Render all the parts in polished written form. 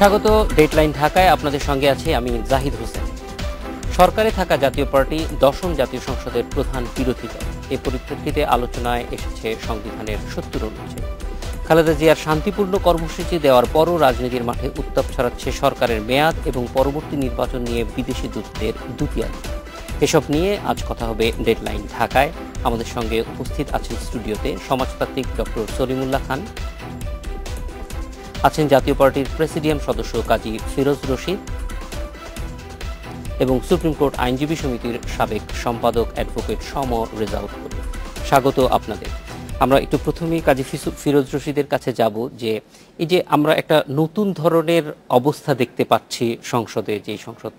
স্বাগত ডেডলাইন ঢাকায়। আপনাদের সঙ্গে আছি আমি জাহিদ হোসেন। সরকারে থাকা জাতীয় পার্টি 10ম জাতীয় সংসদের প্রধান বিরোধী দল। এ পরিপ্রেক্ষিতে আলোচনায় এসেছে সংবিধানের 70 অনুচ্ছেদ। খালেদা জিয়ার শান্তিপূর্ণ কর্মসূচি দেওয়ার পরও রাজনীতির মাঠে উত্তাপ ছড়াচ্ছে সরকারের মেয়াদ এবং পরবর্তী নির্বাচন নিয়ে বিদেশি দূতদের দুতিয়ালি। এসব নিয়ে আজ কথা হবে ডেডলাইন ঢাকায়। আমাদের সঙ্গে উপস্থিত আছেন স্টুডিওতে সমাজতাত্ত্বিক ডক্টর সলিমুল্লাহ খান, আছেন জাতীয় পার্টির প্রেসিডিয়াম সদস্য কাজী ফিরোজ রশিদ এবং সুপ্রিম কোর্ট আইনজীবী সমিতির সাবেক সম্পাদক অ্যাডভোকেট সম রেজাউল করিম। স্বাগত আপনাদের। আমরা একটু প্রথমেই কাজী ফিরোজ রশিদের কাছে যাব যে এই যে আমরা একটা নতুন ধরনের অবস্থা দেখতে পাচ্ছি সংসদে, যে সংসদ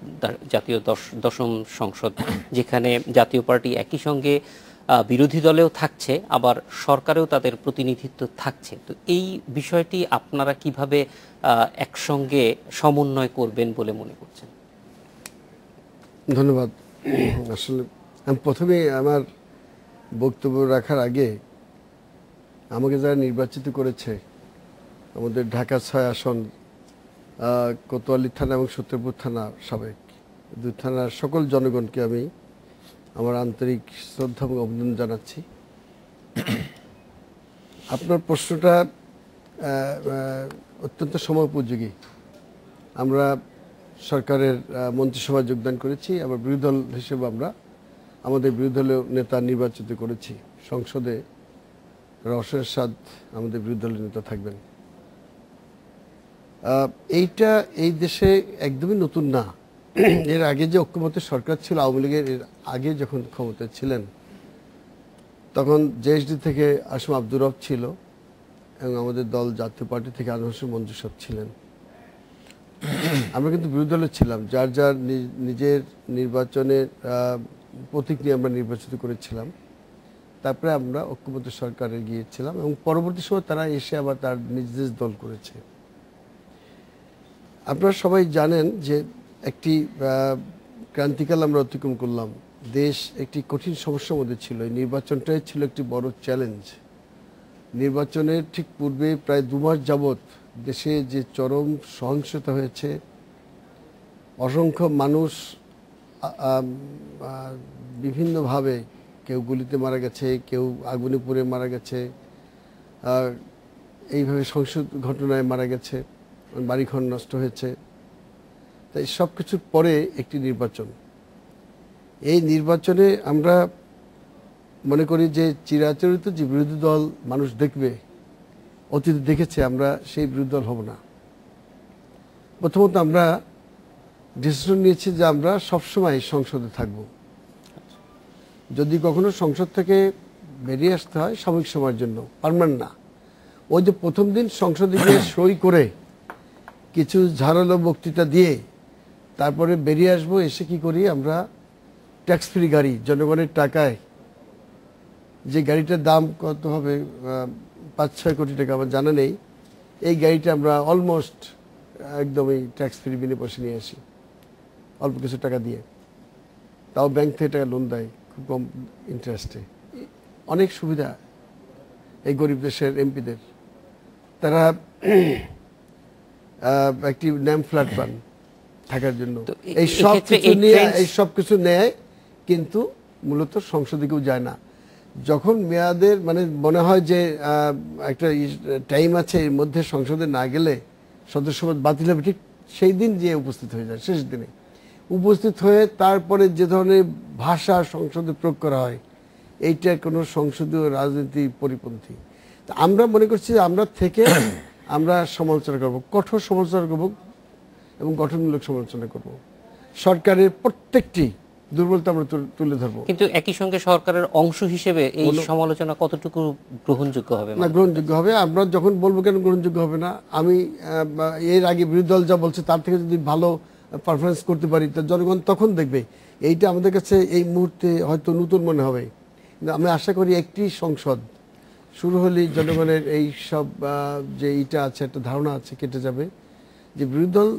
জাতীয় 10ম সংসদ, যেখানে জাতীয় পার্টি একই সঙ্গে বিরোধী দলেও থাকছে, আবার সরকারেও তাদের প্রতিনিধিত্ব থাকছে। তো এই বিষয়টি আপনারা কিভাবে একসঙ্গে সমন্বয় করবেন বলে মনে করছেন? ধন্যবাদ। আসলে আমি প্রথমে আমার বক্তব্য রাখার আগে আমাকে যারা নির্বাচিত করেছে, আমাদের ঢাকা 6 আসন, কোতোয়ালি থানা এবং সত্যপুর থানা সাবেক 2 থানার সকল জনগণকে আমি আমার আন্তরিক শ্রদ্ধা এবং অভিনন্দন জানাচ্ছি। আপনার প্রশ্নটা অত্যন্ত সময়োপযোগী। আমরা সরকারের মন্ত্রিসভায় যোগদান করেছি, আবার বিরোধী দল হিসেবে আমরা আমাদের বিরোধী দলীয় নেতা নির্বাচিত করেছি। সংসদে রওশন এরশাদ আমাদের বিরোধী দলের নেতা থাকবেন। এইটা এই দেশে একদমই নতুন না। এর আগে যে ঐক্যমত্যের সরকার ছিল আওয়ামী লীগের, এর আগে যখন ক্ষমতায় ছিলেন তখন জেএসডি থেকে আসম আব্দুর রব ছিল এবং আমাদের দল জাতীয় পার্টি থেকে আনোয়ার হোসেন মঞ্জু সাহেব ছিলেন। আমরা কিন্তু বিরোধী দলে ছিলাম, যার যার নিজের নির্বাচনের প্রতীক নিয়ে আমরা নির্বাচিত করেছিলাম। তারপরে আমরা ঐক্যমত্য সরকারে গিয়েছিলাম এবং পরবর্তী সময় তারা এসে আবার তার নিজ নিজ দল করেছে। আপনারা সবাই জানেন যে একটি ক্রান্তিকাল আমরা অতিক্রম করলাম। দেশ একটি কঠিন সমস্যার মধ্যে ছিল। এই নির্বাচনটাই ছিল একটি বড় চ্যালেঞ্জ। নির্বাচনের ঠিক পূর্বে প্রায় 2 মাস যাবৎ দেশে যে চরম সহিংসতা হয়েছে, অসংখ্য মানুষ বিভিন্নভাবে, কেউ গুলিতে মারা গেছে, কেউ আগুনে পুড়ে মারা গেছে, এইভাবে সংসদ ঘটনায় মারা গেছে, বাড়িঘর নষ্ট হয়েছে। তাই সব কিছুর পরে একটি নির্বাচন। এই নির্বাচনে আমরা মনে করি যে চিরাচরিত যে বিরোধী দল মানুষ দেখবে, অতীতে দেখেছে, আমরা সেই বিরোধী দল হব না। প্রথমত আমরা ডিসিশন নিয়েছি যে আমরা সবসময় সংসদে থাকব। যদি কখনো সংসদ থেকে বেরিয়ে আসতে হয় সাময়িক সময়ের জন্য, পার্মানেন্ট না। ওই যে প্রথম দিন সংসদে গিয়ে সই করে কিছু ঝাড়ালো বক্তৃতা দিয়ে তারপরে বেরিয়ে আসবো, এসে কি করি আমরা, ট্যাক্স ফ্রি গাড়ি, জনগণের টাকায়, যে গাড়িটার দাম কত হবে 5-6 কোটি টাকা আমার জানা নেই, এই গাড়িটা আমরা অলমোস্ট একদমই ট্যাক্স ফ্রি বিনে পয়সা নিয়ে আসি, অল্প কিছু টাকা দিয়ে। তাও ব্যাংক থেকে টাকা লোন দেয় খুব কম ইন্টারেস্টে। অনেক সুবিধা এই গরিব দেশের এমপিদের। তারা একটি নেম ফ্ল্যাট পান থাকার জন্য। এই সব কিছু নেয়, কিন্তু মূলত সংসদে কেউ যায় না। যখন মেয়াদের মানে মনে হয় যে একটা টাইম আছে, এর মধ্যে সংসদে না গেলে সদস্যপদ বাতিল হবে, ঠিক সেই দিন যে উপস্থিত হয়ে যায়, শেষ দিনে উপস্থিত হয়ে তারপরে যে ধরনের ভাষা সংসদে প্রয়োগ করা হয়, এইটা কোনো সংসদীয় রাজনীতি পরিপন্থী। আমরা মনে করছি আমরা থেকে আমরা সমালোচনা করব, কঠোর সমালোচনা করব এবং গঠনমূলক সমালোচনা করব। সরকারের প্রত্যেকটি দুর্বলতা আমরা তুলে ধরবো। কিন্তু একই সঙ্গে সরকারের অংশ হিসেবে এই সমালোচনা কতটুকু গ্রহণযোগ্য হবে? না, গ্রহণযোগ্য হবে। আমরা যখন বলবো কেন গ্রহণযোগ্য হবে না? আমি এর আগে বিরোধী দল যা বলছে তার থেকে যদি ভালো পারফরমেন্স করতে পারি, তা জনগণ তখন দেখবে। এইটা আমাদের কাছে এই মুহূর্তে হয়তো নতুন মনে হবে, কিন্তু আমি আশা করি একটি সংসদ শুরু হলেই জনগণের এই সব যে এইটা আছে, একটা ধারণা আছে, কেটে যাবে যে বিরোধী দল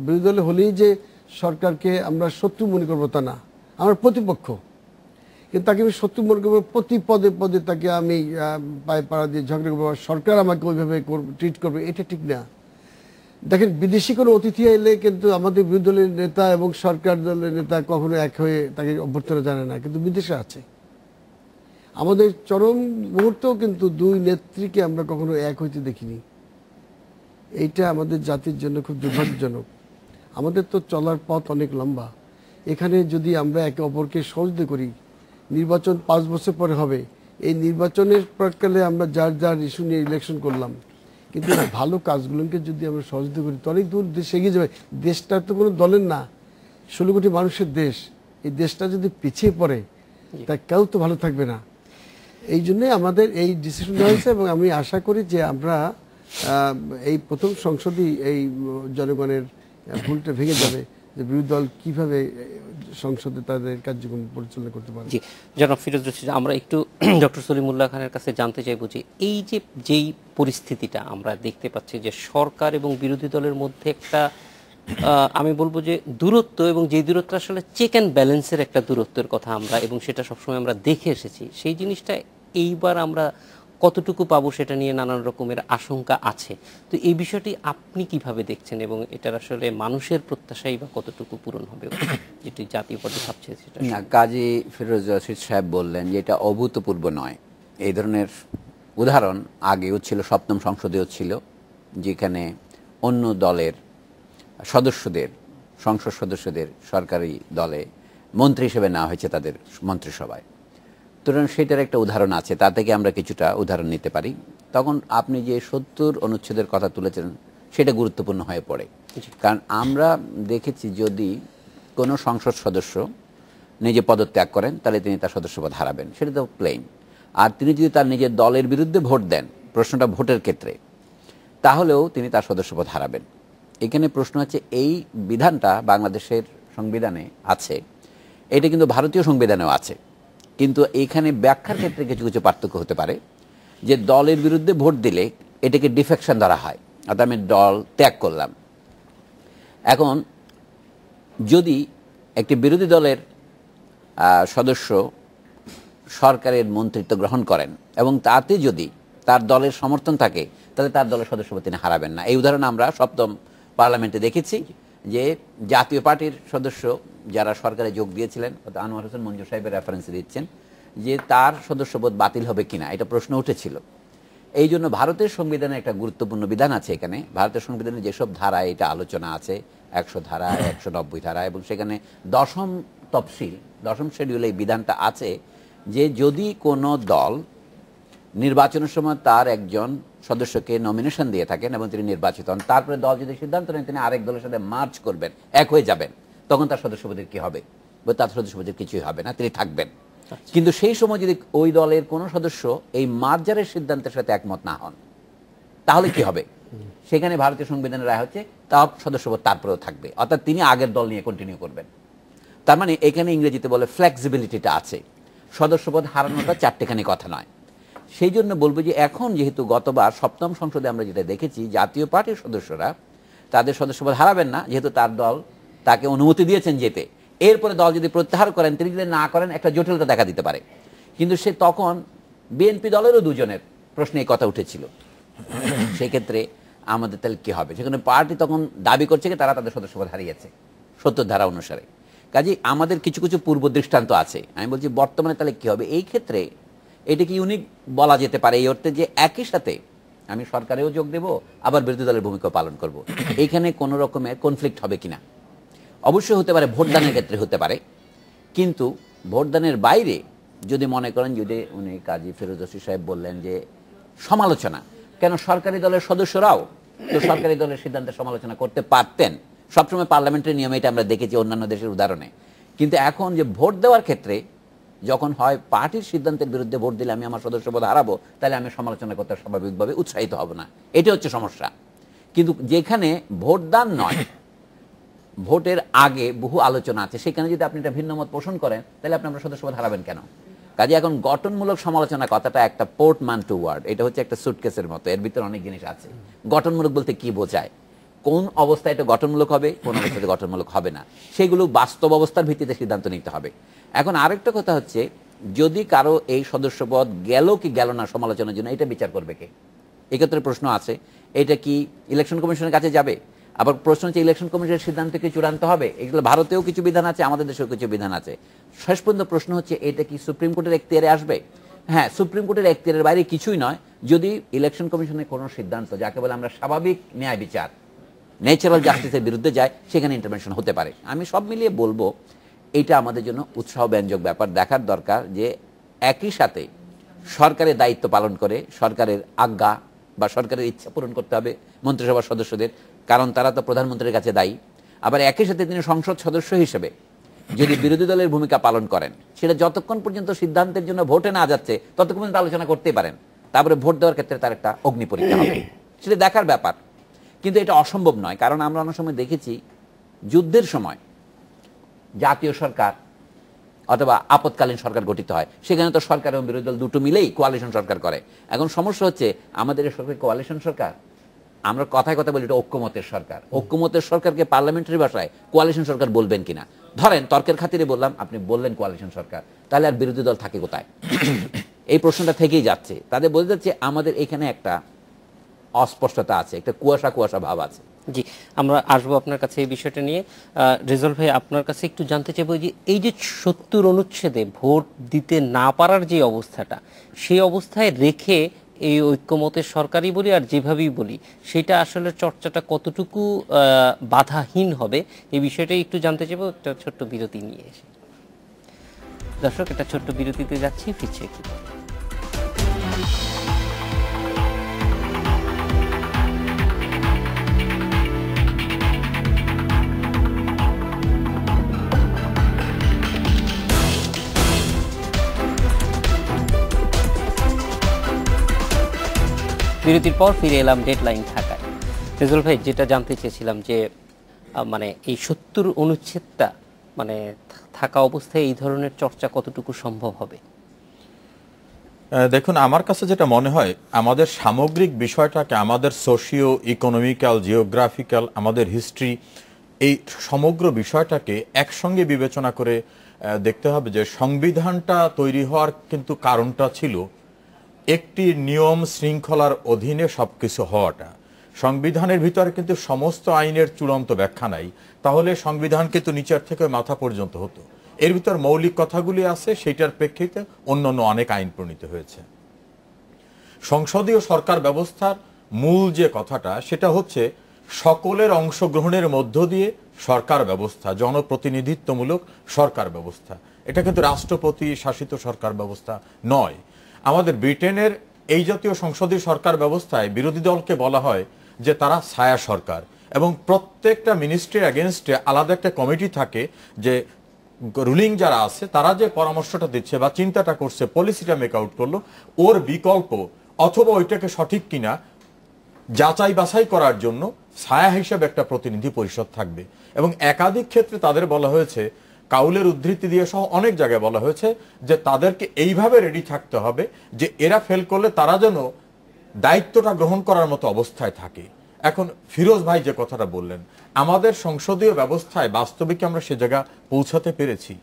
বিরোধী দলে হলেই যে সরকারকে আমরা শত্রু মনে করবো তা না, আমার প্রতিপক্ষ। কিন্তু তাকে আমি শত্রু মনে করবো, প্রতি পদে পদে তাকে আমি পায়ে পাড়া দিয়ে ঝগড়া করবো, সরকার আমাকে ওইভাবে ট্রিট করবে, এটা ঠিক না। দেখেন, বিদেশি কোনো অতিথি এলে কিন্তু আমাদের বিরোধী দলের নেতা এবং সরকার দলের নেতা কখনো এক হয়ে তাকে অভ্যর্থনা জানে না, কিন্তু বিদেশে আছে। আমাদের চরম মুহূর্তেও কিন্তু দুই নেত্রীকে আমরা কখনো এক হইতে দেখিনি। এইটা আমাদের জাতির জন্য খুব দুর্ভাগ্যজনক। আমাদের তো চলার পথ অনেক লম্বা। এখানে যদি আমরা একে অপরকে সহযোগিতা করি, নির্বাচন 5 বছর পরে হবে, এই নির্বাচনের প্রাককালে আমরা যার যার ইস্যু নিয়ে ইলেকশন করলাম, কিন্তু ভালো কাজগুলোকে যদি আমরা সহযোগিতা করি তো অনেক দূর দেশ এগিয়ে যাবে। দেশটা তো কোনো দলের না, 16 কোটি মানুষের দেশ। এই দেশটা যদি পিছিয়ে পড়ে তা কেউ তো ভালো থাকবে না। এই জন্যই আমাদের এই ডিসিশন নেওয়া হয়েছে, এবং আমি আশা করি যে আমরা এই প্রথম সংসদই এই জনগণের ভুলটা ভেঙে যাবে, যে বিরোধী দল কিভাবে সংসদে তাদের কার্যক্রম পরিচালনা করতে পারে। জি, জনাব ফিরোজ রশিদ, আমরা একটু ডক্টর সলিমুল্লাহ খানের কাছে জানতে চাইবো যে এই যে যেই পরিস্থিতিটা আমরা দেখতে পাচ্ছি যে সরকার এবং বিরোধী দলের মধ্যে একটা আমি বলবো যে দূরত্ব, এবং যে দূরত্ব আসলে চেক অ্যান্ড ব্যালেন্সের একটা দূরত্বের কথা আমরা, এবং সেটা সবসময় আমরা দেখে এসেছি, সেই জিনিসটা এইবার আমরা কতটুকু পাবো সেটা নিয়ে নানান রকমের আশঙ্কা আছে। তো এই বিষয়টি আপনি কিভাবে দেখছেন, এবং এটার আসলে মানুষের প্রত্যাশাই বা কতটুকু পূরণ হবে, যেটি জাতীয় পর্যায়ে ভাবছে সেটা? না, কাজী ফিরোজ রশিদ সাহেব বললেন যে এটা অভূতপূর্ব নয়। এই ধরনের উদাহরণ আগেও ছিল, সপ্তম সংসদেও ছিল, যেখানে অন্য দলের সদস্যদের, সংসদ সদস্যদের সরকারি দলে মন্ত্রী হিসেবে নেওয়া হয়েছে তাদের মন্ত্রিসভায়। সুতরাং সেটার একটা উদাহরণ আছে, তা থেকে আমরা কিছুটা উদাহরণ নিতে পারি। তখন আপনি যে 70 অনুচ্ছেদের কথা তুলেছেন সেটা গুরুত্বপূর্ণ হয়ে পড়ে, কারণ আমরা দেখেছি যদি কোনো সংসদ সদস্য নিজে পদত্যাগ করেন তাহলে তিনি তার সদস্যপদ হারাবেন, সেটা তো প্লেন। আর তিনি যদি তার নিজের দলের বিরুদ্ধে ভোট দেন, প্রশ্নটা ভোটের ক্ষেত্রে, তাহলেও তিনি তার সদস্যপদ হারাবেন। এখানে প্রশ্ন আছে, এই বিধানটা বাংলাদেশের সংবিধানে আছে, এটা কিন্তু ভারতীয় সংবিধানেও আছে, কিন্তু এখানে ব্যাখ্যার ক্ষেত্রে কিছু কিছু পার্থক্য হতে পারে। যে দলের বিরুদ্ধে ভোট দিলে এটাকে ডিফেকশন ধরা হয়, অর্থাৎ আমি দল ত্যাগ করলাম। এখন যদি একটি বিরোধী দলের সদস্য সরকারের মন্ত্রিত্ব গ্রহণ করেন এবং তাতে যদি তার দলের সমর্থন থাকে, তাহলে তার দলের সদস্যপদ তিনি হারাবেন না। এই উদাহরণ আমরা সপ্তম পার্লামেন্টে দেখেছি, যে জাতীয় পার্টির সদস্য যারা সরকারে যোগ দিয়েছিলেন, আনোয়ার হোসেন মঞ্জু সাহেবের রেফারেন্স দিচ্ছেন, যে তার সদস্যপদ বাতিল হবে কিনা, এটা প্রশ্ন উঠেছিল। এই জন্য ভারতের সংবিধানে একটা গুরুত্বপূর্ণ বিধান আছে। এখানে ভারতের সংবিধানে যেসব ধারায় এটা আলোচনা আছে, 100 ধারা, 190 ধারা, এবং সেখানে 10ম তফসিল, 10ম শিডিউলে এই বিধানটা আছে যে যদি কোনো দল নির্বাচনের সময় তার একজন সদস্যকে নমিনেশন দিয়ে থাকেন এবং তিনি নির্বাচিত হন, তারপরে দল যদি সিদ্ধান্ত নেন তিনি আরেক দলের সাথে মার্চ করবেন, এক হয়ে যাবেন, তখন তার সদস্যপদের কি হবে? তার সদস্যপদের কিছুই হবে না, তিনি থাকবেন। কিন্তু সেই সময় যদি ওই দলের কোনো সদস্য এই মার্জারের সিদ্ধান্তের সাথে একমত না হন, তাহলে কি হবে? সেখানে ভারতীয় সংবিধানের রায় হচ্ছে তার সদস্যপদ তারপরেও থাকবে, অর্থাৎ তিনি আগের দল নিয়ে কন্টিনিউ করবেন। তার মানে এখানে ইংরেজিতে বলে ফ্লেক্সিবিলিটিটা আছে, সদস্যপদ হারানোটা চারটেখানি কথা নয়। সেই জন্য বলবো যে এখন যেহেতু গতবার সপ্তম সংসদে আমরা যেটা দেখেছি, জাতীয় পার্টির সদস্যরা তাদের সদস্যপদ হারাবেন না, যেহেতু তার দল তাকে অনুমতি দিয়েছেন যেতে। এরপরে দল যদি প্রত্যাহার করেন, তিনি যদি না করেন, একটা জটিলতা দেখা দিতে পারে। কিন্তু সে তখন বিএনপি দলেরও দুজনের প্রশ্নে এই কথা উঠেছিল, সেই ক্ষেত্রে আমাদের তাহলে কি হবে? সেখানে পার্টি তখন দাবি করছে যে তারা তাদের সদস্যপদ হারিয়েছে 70 ধারা অনুসারে। কাজেই আমাদের কিছু কিছু পূর্ব দৃষ্টান্ত আছে। আমি বলছি বর্তমানে তাহলে কি হবে? এই ক্ষেত্রে এটা কি ইউনিক বলা যেতে পারে এই অর্থে যে একই সাথে আমি সরকারেও যোগ দেব, আবার বিরোধী দলের ভূমিকা পালন করব। এইখানে কোনো রকমের কনফ্লিক্ট হবে কিনা? অবশ্যই হতে পারে, ভোটদানের ক্ষেত্রে হতে পারে, কিন্তু ভোটদানের বাইরে যদি মনে করেন, যদি উনি কাজী ফিরোজ রশিদ সাহেব বললেন যে সমালোচনা, কেন সরকারি দলের সদস্যরাও তো সরকারি দলের সিদ্ধান্তের সমালোচনা করতে পারতেন। সবসময় পার্লামেন্টের নিয়মে এটা আমরা দেখেছি অন্যান্য দেশের উদাহরণে। কিন্তু এখন যে ভোট দেওয়ার ক্ষেত্রে যখন হয় পার্টির সিদ্ধান্তের বিরুদ্ধে ভোট দিলে আমি আমার সদস্যপদ হারাবো, তাহলে আমি সমালোচনা করতে স্বাভাবিকভাবে উৎসাহিত হব না, এটা হচ্ছে সমস্যা। কিন্তু যেখানে ভোটদান নয়, ভোটের আগে বহু আলোচনা আছে, সেখানে যদি আপনি একটা ভিন্ন মত পোষণ করেন, তাহলে আপনি আপনার সদস্যপদ হারাবেন কেন? কাজে এখন গঠনমূলক সমালোচনা কথাটা একটা পোর্টম্যান্টো ওয়ার্ড, এটা হচ্ছে একটা সুটকেসের মতো, এর ভিতরে অনেক জিনিস আছে। গঠনমূলক বলতে কি বোঝায়, কোন অবস্থায় এটা গঠনমূলক হবে, কোন অবস্থায় গঠনমূলক হবে না, সেগুলো বাস্তব অবস্থার ভিত্তিতে সিদ্ধান্ত নিতে হবে। এখন আরেকটা কথা হচ্ছে, যদি কারো এই সদস্যপদ গেল কি গেল না সমালোচনার জন্য, এটা বিচার করবে কে? এক্ষেত্রে প্রশ্ন আছে, এটা কি ইলেকশন কমিশনের কাছে যাবে? আবার প্রশ্ন হচ্ছে ইলেকশন কমিশনের সিদ্ধান্ত কি চূড়ান্ত হবে? এগুলো ভারতেও কিছু বিধান আছে, আমাদের দেশেও কিছু বিধান আছে। শেষ পর্যন্ত প্রশ্ন হচ্ছে এটা কি সুপ্রিম কোর্টের এখতিয়ারে আসবে? হ্যাঁ, সুপ্রিম কোর্টের এখতিয়ারের বাইরে কিছুই নয়। যদি ইলেকশন কমিশনের কোনো সিদ্ধান্ত, যাকে বলে আমরা স্বাভাবিক ন্যায় বিচার, ন্যাচারাল জাস্টিসের বিরুদ্ধে যায়, সেখানে ইন্টারভেনশন হতে পারে। আমি সব মিলিয়ে বলবো এটা আমাদের জন্য উৎসাহব্যঞ্জক ব্যাপার। দেখার দরকার যে একই সাথে সরকারের দায়িত্ব পালন করে সরকারের আজ্ঞা বা সরকারের ইচ্ছা পূরণ করতে হবে মন্ত্রিসভার সদস্যদের, কারণ তারা তো প্রধানমন্ত্রীর কাছে দায়ী। আবার একই সাথে তিনি সংসদ সদস্য হিসেবে যদি বিরোধী দলের ভূমিকা পালন করেন, সেটা যতক্ষণ পর্যন্ত সিদ্ধান্তের জন্য ভোটে না যাচ্ছে ততক্ষণ পর্যন্ত আলোচনা করতেই পারেন। তারপরে ভোট দেওয়ার ক্ষেত্রে তার একটা অগ্নি পরীক্ষা হবে, সেটা দেখার ব্যাপার। কিন্তু এটা অসম্ভব নয়, কারণ আমরা অনেক সময় দেখেছি যুদ্ধের সময় জাতীয় সরকার অথবা আপৎকালীন সরকার গঠিত হয়, সেখানে তো সরকার এবং বিরোধী দল দুটো মিলেই কোয়ালিশন সরকার করে। এখন সমস্যা হচ্ছে আমাদের এই সরকার কোয়ালিশন সরকার, আমরা কথায় কথা বলি এটা ঐক্যমতের সরকার। ঐক্যমতের সরকারকে পার্লামেন্টারি ভাষায় কোয়ালিশন সরকার বলবেন কিনা? ধরেন তর্কের খাতিরে বললাম, আপনি বললেন কোয়ালিশন সরকার, তাহলে আর বিরোধী দল থাকে কোথায়? এই প্রশ্নটা থেকেই যাচ্ছে। তাদের বোঝা যাচ্ছে আমাদের এখানে একটা অস্পষ্টতা আছে, একটা কুয়াশা কুয়াশা ভাব আছে। জি, আমরা আসবো আপনার কাছে এই বিষয়টা নিয়ে। রেজাউল ভাই, আপনার কাছে একটু জানতে চাইবো যে এই যে ৭০ অনুচ্ছেদে ভোট দিতে না পারার যে অবস্থাটা, সেই অবস্থায় রেখে এই ঐক্যমতের সরকারই বলি আর যেভাবেই বলি, সেটা আসলে চর্চাটা কতটুকু বাধাহীন হবে, এই বিষয়টাই একটু জানতে চাইবো একটা ছোট্ট বিরতি নিয়ে এসে। দর্শক, একটা ছোট্ট বিরতিতে যাচ্ছি, ফিরছি একটু পরে। বিরতির পর ফিরে এলাম ডেডলাইন ঢাকায়। রেজাউল ভাই, যেটা জানতে চেয়েছিলাম যে মানে এই ৭০ অনুচ্ছেদটা মানে থাকা অবস্থায় এই ধরনের চর্চা কতটুকু সম্ভব হবে? দেখুন, আমার কাছে যেটা মনে হয়, আমাদের সামগ্রিক বিষয়টাকে, আমাদের সোশিও ইকোনমিক্যাল, জিওগ্রাফিক্যাল, আমাদের হিস্ট্রি, এই সমগ্র বিষয়টাকে একসঙ্গে বিবেচনা করে দেখতে হবে যে সংবিধানটা তৈরি হওয়ার কিন্তু কারণটা ছিল একটি নিয়ম শৃঙ্খলার অধীনে সবকিছু হওয়াটা। সংবিধানের ভিতরে কিন্তু সমস্ত আইনের চূড়ান্ত ব্যাখ্যা নাই, তাহলে সংবিধান কিন্তু নিচের থেকে মাথা পর্যন্ত হতো। এর ভিতর মৌলিক কথাগুলি আছে, সেইটার প্রেক্ষিতে অন্যান্য অনেক আইন প্রণীত হয়েছে। সংসদীয় সরকার ব্যবস্থার মূল যে কথাটা, সেটা হচ্ছে সকলের অংশগ্রহণের মধ্য দিয়ে সরকার ব্যবস্থা, জনপ্রতিনিধিত্বমূলক সরকার ব্যবস্থা। এটা কিন্তু রাষ্ট্রপতি শাসিত সরকার ব্যবস্থা নয়। আমাদের ব্রিটেনের এই জাতীয় সংসদীয় সরকার ব্যবস্থায় বিরোধী দলকে বলা হয় যে তারা ছায়া সরকার, এবং প্রত্যেকটা মিনিস্ট্রির এগেনস্টে আলাদা একটা কমিটি থাকে যে রুলিং যারা আছে তারা যে পরামর্শটা দিচ্ছে বা চিন্তাটা করছে, পলিসিটা মেক আউট করলো, ওর বিকল্প অথবা ওইটাকে সঠিক কিনা যাচাই বাছাই করার জন্য ছায়া হিসেবে একটা প্রতিনিধি পরিষদ থাকবে। এবং একাধিক ক্ষেত্রে তাদের বলা হয়েছে, কাউলের উদ্ধৃতি দিয়ে সহ অনেক জায়গায় বলা হয়েছে যে তাদেরকে এইভাবে রেডি থাকতে হবে যে এরা ফেল করলে তারা যেন দায়িত্বটা গ্রহণ করার মতো অবস্থায় থাকে। এখন ফিরোজ ভাই যে কথাটা বললেন, আমাদের সংসদীয় ব্যবস্থায় বাস্তবিক আমরা সে জায়গা পৌঁছাতে পেরেছি?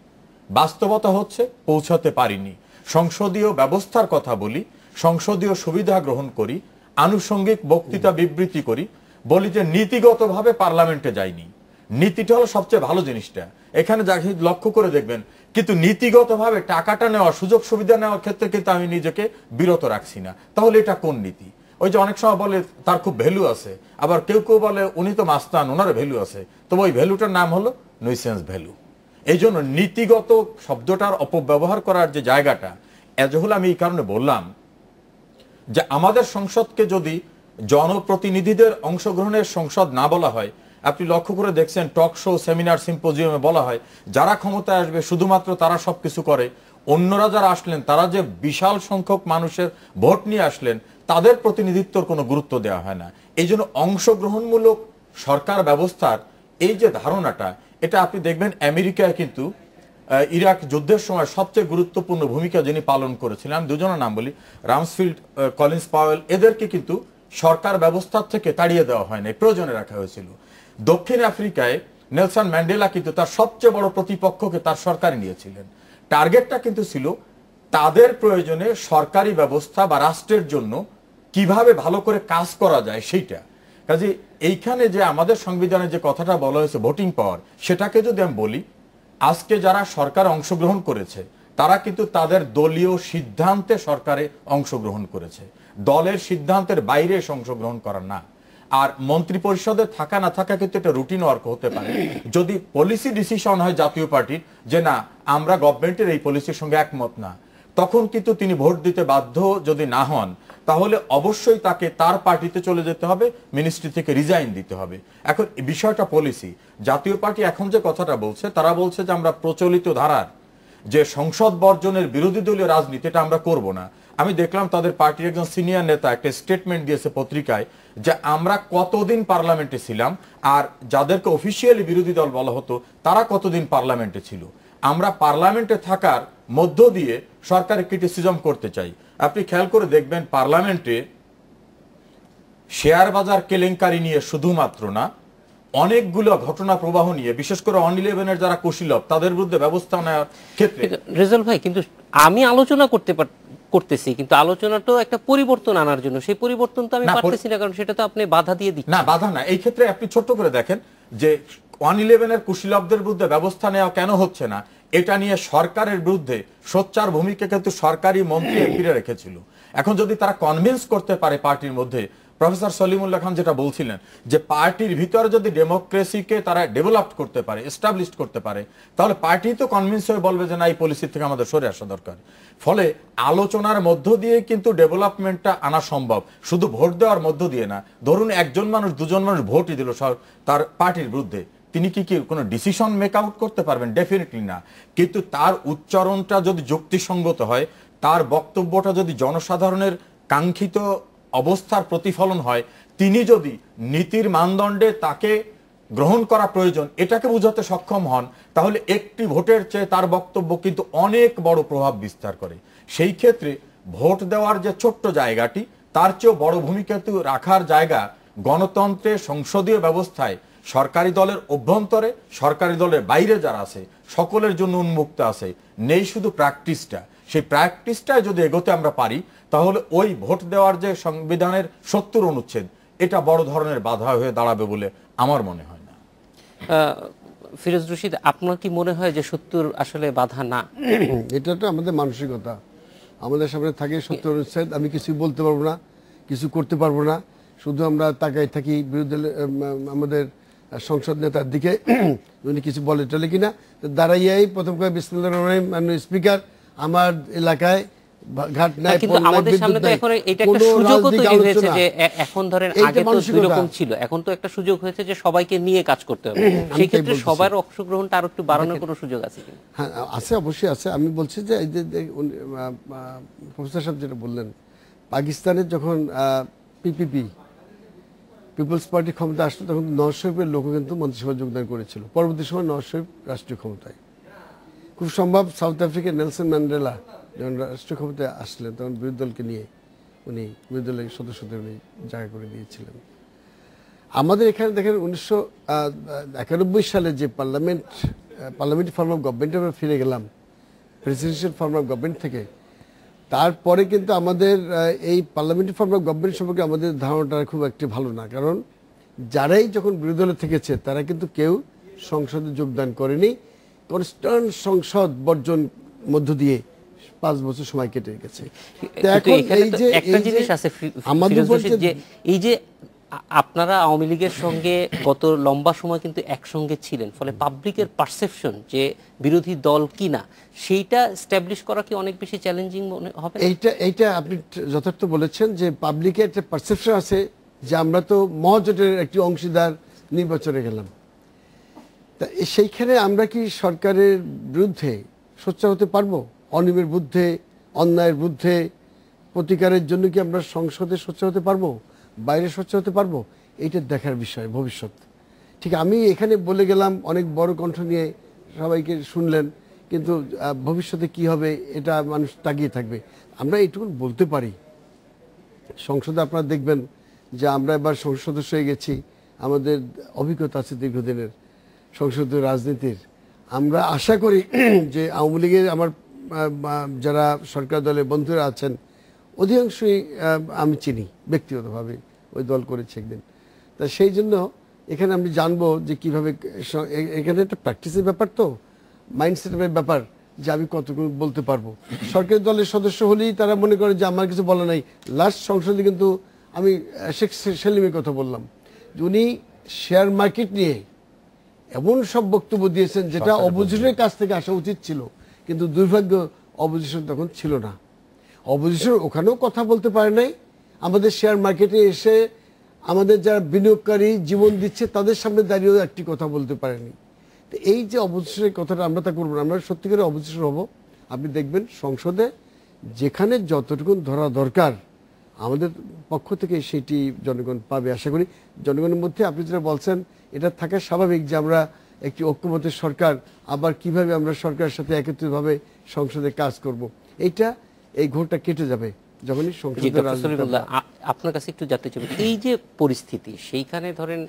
বাস্তবতা হচ্ছে পৌঁছাতে পারিনি। সংসদীয় ব্যবস্থার কথা বলি, সংসদীয় সুবিধা গ্রহণ করি, আনুষঙ্গিক বক্তৃতা বিবৃতি করি, বলি যে নীতিগতভাবে পার্লামেন্টে যাইনি। নীতিটা হলো সবচেয়ে ভালো জিনিসটা, এখানে যাকে লক্ষ্য করে দেখবেন, কিন্তু নীতিগতভাবে টাকাটা নেওয়া, সুযোগ সুবিধা নেওয়ার ক্ষেত্রে কিন্তু আমি নিজেকে বিরত রাখছি না। তাহলে এটা কোন নীতি? ওই যে অনেক সময় বলে তার খুব ভ্যালু আছে, আবার কেউ কেউ বলে উনি তো মাস্তান, ওনার ভ্যালু আছে, তবে ওই ভ্যালুটার নাম হলো নইসেন্স ভ্যালু। এই জন্য নীতিগত শব্দটার অপব্যবহার করার যে জায়গাটা, এজ হলে আমি এই কারণে বললাম যে আমাদের সংসদকে যদি জনপ্রতিনিধিদের অংশগ্রহণের সংসদ না বলা হয়, আপনি লক্ষ্য করে দেখছেন টক শো, সেমিনার, সিম্পোজিয়ামে বলা হয় যারা ক্ষমতায় আসবে শুধুমাত্র তারা সবকিছু করে, অন্যরা যারা আসলেন তারা যে বিশাল সংখ্যক মানুষের ভোট নিয়ে আসলেন তাদের প্রতিনিধিত্বর কোনো গুরুত্ব দেওয়া হয় না। এই জন্য অংশগ্রহণমূলক সরকার ব্যবস্থার এই যে ধারণাটা, এটা আপনি দেখবেন আমেরিকায় কিন্তু ইরাক যুদ্ধের সময় সবচেয়ে গুরুত্বপূর্ণ ভূমিকা যিনি পালন করেছিলেন, আমি দুজনের নাম বলি, রামসফিল্ড, কলিন্স পাওয়েল, এদেরকে কিন্তু সরকার ব্যবস্থার থেকে তাড়িয়ে দেওয়া হয় নাই, প্রয়োজনে রাখা হয়েছিল। দক্ষিণ আফ্রিকায় নেলসন ম্যান্ডেলা কিন্তু তার সবচেয়ে বড় প্রতিপক্ষকে তার সরকারে নিয়েছিলেন। টার্গেটটা কিন্তু ছিল তাদের প্রয়োজনে সরকারি ব্যবস্থা বা রাষ্ট্রের জন্য কিভাবে ভালো করে কাজ করা যায় সেইটা। কাজে এইখানে যে আমাদের সংবিধানে যে কথাটা বলা হয়েছে ভোটিং পাওয়ার, সেটাকে যদি আমি বলি, আজকে যারা সরকার অংশগ্রহণ করেছে তারা কিন্তু তাদের দলীয় সিদ্ধান্তে সরকারে অংশগ্রহণ করেছে, দলের সিদ্ধান্তের বাইরে এসে অংশগ্রহণ করার না। আর মন্ত্রী পরিষদে থাকা না থাকা কিন্তু একটা রুটিন ওয়ার্ক হতে পারে। যদি পলিসি ডিসিশন হয় জাতীয় পার্টির যে না আমরা গভর্নমেন্টের এই পলিসির সঙ্গে একমত না, তখন কিন্তু তিনি ভোট দিতে বাধ্য যদি না হন, তাহলে অবশ্যই তাকে তার পার্টিতে চলে যেতে হবে, মিনিস্ট্রি থেকে রিজাইন দিতে হবে। এখন বিষয়টা পলিসি। জাতীয় পার্টি এখন যে কথাটা বলছে, তারা বলছে যে আমরা প্রচলিত ধারার যে সংসদ বর্জনের বিরোধী দলীয় রাজনীতি এটা আমরা করব না। আমি দেখলাম তাদের পার্টির একজন সিনিয়র নেতা একটা স্টেটমেন্ট দিয়েছে পত্রিকায় যে আমরা কতদিন পার্লামেন্টে ছিলাম আর যাদেরকে অফিসিয়ালি বিরোধী দল বলা হতো তারা কতদিন পার্লামেন্টে ছিল। আমরা পার্লামেন্টে থাকার মধ্য দিয়ে সরকারের ক্রিটিসিজম করতে চাই। আপনি খেয়াল করে দেখবেন পার্লামেন্টে শেয়ার বাজার কেলেঙ্কারি নিয়ে শুধুমাত্র না, অনেকগুলো ঘটনা প্রবাহ নিয়ে, বিশেষ করে অন-11-এর যারা কুশীলব তাদের বিরুদ্ধে ব্যবস্থা নেওয়ার ক্ষেত্রে। রেজাল ভাই, কিন্তু আমি আলোচনা করতেছি, কিন্তু আলোচনাটা একটা পরিবর্তন আনার জন্য, সেই পরিবর্তন তো আমি পারতেছি না, কারণ সেটা তো আপনি বাধা দিয়ে দিচ্ছেন। না, বাধা না। এই ক্ষেত্রে আপনি ছোট্ট করে দেখেন যে অন-11-এর কুশীলবদের বিরুদ্ধে ব্যবস্থা নেওয়া কেন হচ্ছে না, এটা নিয়ে সরকারের বিরুদ্ধে সোচ্চার ভূমিকা কিন্তু সরকারি মন্ত্রী এমপিরা রেখেছিল। এখন যদি তারা কনভিন্স করতে পারে পার্টির মধ্যে, প্রফেসর সলিমুল্লাহ খান যেটা বলছিলেন যে পার্টির ভিতরে যদি ডেমোক্রেসিকে তারা ডেভেলপ করতে পারে, এস্টাবলিশ করতে পারে, তাহলে পার্টি তো কনভিন্স হয়ে বলবে যে না এই পলিসি থেকে আমাদের সরে আসা দরকার। ফলে আলোচনার মধ্য দিয়ে কিন্তু ডেভেলপমেন্টটা আনা সম্ভব, শুধু ভোট দেওয়ার মধ্য দিয়ে না। ধরুন একজন মানুষ, দুজন মানুষ ভোটই দিল তার পার্টির বিরুদ্ধে, তিনি কি কোনো ডিসিশন মেক আউট করতে পারবেন? ডেফিনেটলি না। কিন্তু তার উচ্চারণটা যদি যুক্তিসঙ্গত হয়, তার বক্তব্যটা যদি জনসাধারণের কাঙ্ক্ষিত অবস্থার প্রতিফলন হয়, তিনি যদি নীতির মানদণ্ডে তাকে গ্রহণ করা প্রয়োজন এটাকে বোঝাতে সক্ষম হন, তাহলে একটি ভোটের চেয়ে তার বক্তব্য কিন্তু অনেক বড় প্রভাব বিস্তার করে। সেই ক্ষেত্রে ভোট দেওয়ার যে ছোট্ট জায়গাটি, তার চেয়েও বড় ভূমিকা রাখার জায়গা গণতন্ত্রের সংসদীয় ব্যবস্থায় সরকারি দলের অভ্যন্তরে, সরকারি দলের বাইরে যারা আছে সকলের জন্য উন্মুক্ত আছে। নেই শুধু প্র্যাকটিসটা, সেই প্র্যাকটিসটায় যদি এগোতে আমরা পারি, তাহলে ওই ভোট দেওয়ার যে সংবিধানের 70 অনুচ্ছেদ, এটা বড় ধরনের বাধা হয়ে দাঁড়াবে বলে আমার মনে হয় না। ফিরোজ রশিদ, আপনার কি মনে হয় যে 70 আসলে বাধা না? এটা তো আমাদের মানসিকতা। আমাদের সামনে থাকে 70 অনুচ্ছেদ, আমি কিছু বলতে পারবো না, কিছু করতে পারবো না, শুধু আমরা তাকাই থাকি বিরোধী আমাদের সংসদ নেতার দিকে, উনি কিছু বলে টলে কিনা। দাঁড়াইয়াই প্রথম করে বিসমিল্লাহির রহমানির রহিম, মাননীয় স্পিকার, আমার এলাকায় ঘাট নাই, কিন্তু আমাদের সামনে তো এখন এটা একটা সুযোগও তৈরি হয়েছে যে এখন ধরেন আগে তো দুই রকম ছিল, এখন তো একটা সুযোগ হয়েছে যে সবাইকে নিয়ে কাজ করতে হবে। সেই ক্ষেত্রে সবার অংশগ্রহণটা আরো একটু বাড়ানোর কোনো সুযোগ আছে কিনা? হ্যাঁ আছে, অবশ্যই আছে। আমি বলছি যে এই যে প্রফেসর সাহেব যেটা বললেন, পাকিস্তানের যখন পিপিপি পিপলস পার্টি ক্ষমতা আসলো, তখন নওয়াজ শরীফের লোক কিন্তু মন্ত্রিসভায় যোগদান করেছিল। পরবর্তী সময় নওয়াজ শরীফ রাষ্ট্রীয় ক্ষমতায়, খুব সম্ভব সাউথ আফ্রিকার নেলসন ম্যান্ডেলা যখন রাষ্ট্রীয় ক্ষমতায় আসলেন, তখন বিরোধী দলকে নিয়ে উনি বিরোধী দলের সদস্যদের উনি জায়গা করে দিয়েছিলেন। আমাদের এখানে দেখেন 1991 সালে যে পার্লামেন্টারি ফর্ম অফ গভর্নমেন্টে আমরা ফিরে গেলাম প্রেসিডেন্সিয়াল ফর্ম অফ গভর্নমেন্ট থেকে, তারপরে কিন্তু আমাদের এই পার্লামেন্টারি ফর্ম অফ গভর্নমেন্ট সম্পর্কে আমাদের ধারণাটা খুব একটি ভালো না। কারণ যারাই যখন বিরোধী দলে থেকেছে তারা কিন্তু কেউ সংসদে যোগদান করেনি, কনস্ট্যান্ট সংসদ বর্জন মধ্য দিয়ে 5 বছর সময় কেটে গেছে। এখন এই যে একটা জিনিস আছে আমাদের যে এই যে আপনারা আওয়ামী লীগের সঙ্গে গত লম্বা সময় কিন্তু একসঙ্গে ছিলেন, ফলে পাবলিকের পারসেপশন যে বিরোধী দল কিনা সেইটা এস্টাবলিশ করা কি অনেক বেশি চ্যালেঞ্জিং মনে হবে? এইটা আপনি যথার্থ বলেছেন যে পাবলিকের একটা পারসেপশন আছে যে আমরা তো মহাজোটের একটি অংশীদার নির্বাচনে গেলাম, তা সেইখানে আমরা কি সরকারের বিরুদ্ধে সোচ্চার হতে পারবো? অনিয়মের বিরুদ্ধে, অন্যায়ের বিরুদ্ধে প্রতিকারের জন্য কি আমরা সংসদে সোচ্চার হতে পারবো, বাইরে সোচ্চার হতে পারবো? এইটা দেখার বিষয় ভবিষ্যৎ। ঠিক আমি এখানে বলে গেলাম, অনেক বড় কণ্ঠ নিয়ে সবাইকে শুনলেন, কিন্তু ভবিষ্যতে কি হবে এটা মানুষ তাকিয়ে থাকবে। আমরা এইটুকু বলতে পারি, সংসদে আপনারা দেখবেন যে আমরা এবার সংসদ সদস্য হয়ে গেছি, আমাদের অভিজ্ঞতা আছে দীর্ঘদিনের সংসদীয় রাজনীতির। আমরা আশা করি যে আওয়ামী লীগের আমার যারা সরকার দলের বন্ধুরা আছেন অধিকাংশই আমি চিনি ব্যক্তিগতভাবে, ওই দল করেছে একদিন। তা সেই জন্য এখানে আমি জানবো যে কিভাবে এখানে একটা প্র্যাকটিসের ব্যাপার, তো মাইন্ডসেটের ব্যাপার যে আমি কতটুকু বলতে পারবো। সরকারি দলের সদস্য হলেই তারা মনে করে যে আমার কিছু বলা নাই। লাস্ট সংসদে কিন্তু আমি শেখ সেলিমের কথা বললাম, উনি শেয়ার মার্কেট নিয়ে এমন সব বক্তব্য দিয়েছেন যেটা অপোজিশনের কাছ থেকে আসা উচিত ছিল, কিন্তু দুর্ভাগ্য অপোজিশন তখন ছিল না। অপোজিশন ওখানেও কথা বলতে পারে নাই, আমাদের শেয়ার মার্কেটে এসে আমাদের যারা বিনিয়োগকারী জীবন দিচ্ছে তাদের সামনে দাঁড়িয়েও একটি কথা বলতে পারেনি। তো এই যে অপোজিশনের কথাটা আমরা তা করবো না, আমরা সত্যিকারের অপোজিশন হব। আপনি দেখবেন সংসদে যেখানে যতটুকু ধরা দরকার আমাদের পক্ষ থেকে সেটি জনগণ পাবে আশা করি। জনগণের মধ্যে আপনি যেটা বলছেন এটা থাকা স্বাভাবিক যে আমরা একটি ঐক্যমতের সরকার, আবার কিভাবে আমরা সরকারের সাথে একত্রিতভাবে সংসদে কাজ করব, এই ঘোরটা কেটে যাবে যখনই সংসদের রাজনীতি। আপনার কাছে একটু জানতে চাই, এই যে পরিস্থিতি সেইখানে ধরেন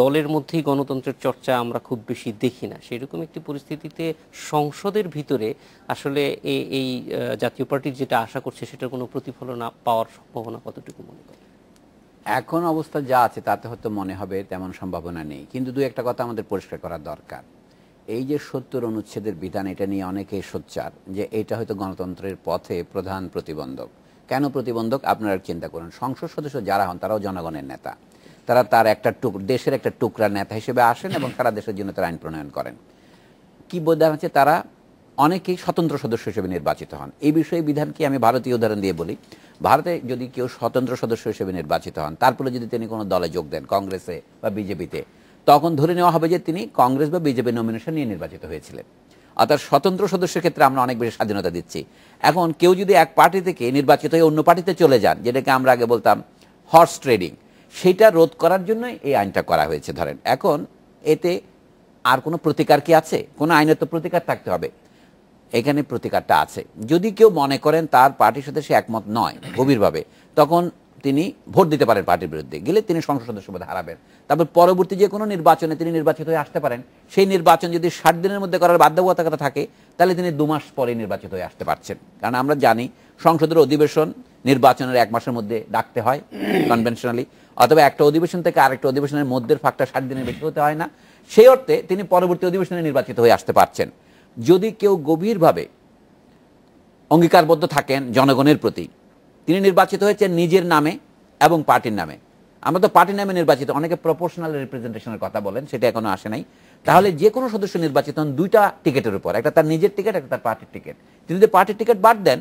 দলের মধ্যেই গণতন্ত্রের চর্চা আমরা খুব বেশি দেখি না, সেরকম একটি পরিস্থিতিতে সংসদের ভিতরে আসলে এই জাতীয় পার্টির যেটা আশা করছে সেটার কোনো প্রতিফলন পাওয়ার সম্ভাবনা কতটুকু মনে করেন? এখন অবস্থা যা আছে তাতে হয়তো মনে হবে তেমন সম্ভাবনা নেই, কিন্তু দু একটা কথা আমাদের পরিষ্কার করা দরকার। এই যে ৭০ অনুচ্ছেদের বিধান, এটা নিয়ে অনেকেই সোচ্চার যে এটা হয়তো গণতন্ত্রের পথে প্রধান প্রতিবন্ধক। কেন প্রতিবন্ধক আপনারা চিন্তা করুন, সংসদ সদস্য যারা হন তারাও জনগণের নেতা, তারা তার একটা দেশের একটা টুকরা নেতা হিসেবে আসেন এবং সারা দেশের জন্য তারা আইন প্রণয়ন করেন। কি বোঝা যাচ্ছে, তারা অনেকেই স্বতন্ত্র সদস্য হিসেবে নির্বাচিত হন। এই বিষয়ে বিধান কি আমি ভারতীয় উদাহরণ দিয়ে বলি, ভারতে যদি কেউ স্বতন্ত্র সদস্য হিসেবে নির্বাচিত হন, তারপরে যদি তিনি কোনো দলে যোগ দেন, কংগ্রেসে বা বিজেপিতে, তখন ধরে নেওয়া হবে যে তিনি কংগ্রেস বা বিজেপি নমিনেশন নিয়ে নির্বাচিত হয়েছিলেন। অর্থাৎ স্বতন্ত্র সদস্যের ক্ষেত্রে আমরা অনেক বেশি স্বাধীনতা দিচ্ছি। এখন কেউ যদি এক পার্টি থেকে নির্বাচিত হয়ে অন্য পার্টিতে চলে যান, যেটাকে আমরা আগে বলতাম হর্স ট্রেডিং, সেটা রোধ করার জন্য এই আইনটা করা হয়েছে। ধরেন এখন এতে আর কোনো প্রতিকার কি আছে? কোনো আইনের তো প্রতিকার থাকতে হবে, এখানে প্রতিকারটা আছে। যদি কেউ মনে করেন তার পার্টির সাথে সে একমত নয় গভীরভাবে, তখন তিনি ভোট দিতে পারেন পার্টির বিরুদ্ধে, গেলে তিনি সংসদ সদস্য পদে হারাবেন। তারপর পরবর্তী যে কোনো নির্বাচনে তিনি নির্বাচিত হয়ে আসতে পারেন। সেই নির্বাচন যদি 60 দিনের মধ্যে করার বাধ্যবাধকতা থাকে, তাহলে তিনি 2 মাস পরে নির্বাচিত হয়ে আসতে পারছেন। কারণ আমরা জানি সংসদের অধিবেশন নির্বাচনের 1 মাসের মধ্যে ডাকতে হয় কনভেনশনালি, অথবা একটা অধিবেশন থেকে আরেকটা অধিবেশনের মধ্যের ফাঁকটা 60 দিনের বেশি হতে হয় না। সেই অর্থে তিনি পরবর্তী অধিবেশনে নির্বাচিত হয়ে আসতে পারছেন। যদি কেউ গভীরভাবে অঙ্গীকারবদ্ধ থাকেন জনগণের প্রতি, তিনি নির্বাচিত হয়েছেন নিজের নামে এবং পার্টির নামে। আমরা তো পার্টির নামে নির্বাচিত, অনেকে প্রপোর্শনাল রিপ্রেজেন্টেশনের কথা বলেন, সেটা এখনো আসে নাই। তাহলে যে কোনো সদস্য নির্বাচিত হন 2টা টিকিটের উপর, একটা তার নিজের টিকিট, একটা তার পার্টির টিকিট। তিনি যদি পার্টির টিকিট বাদ দেন,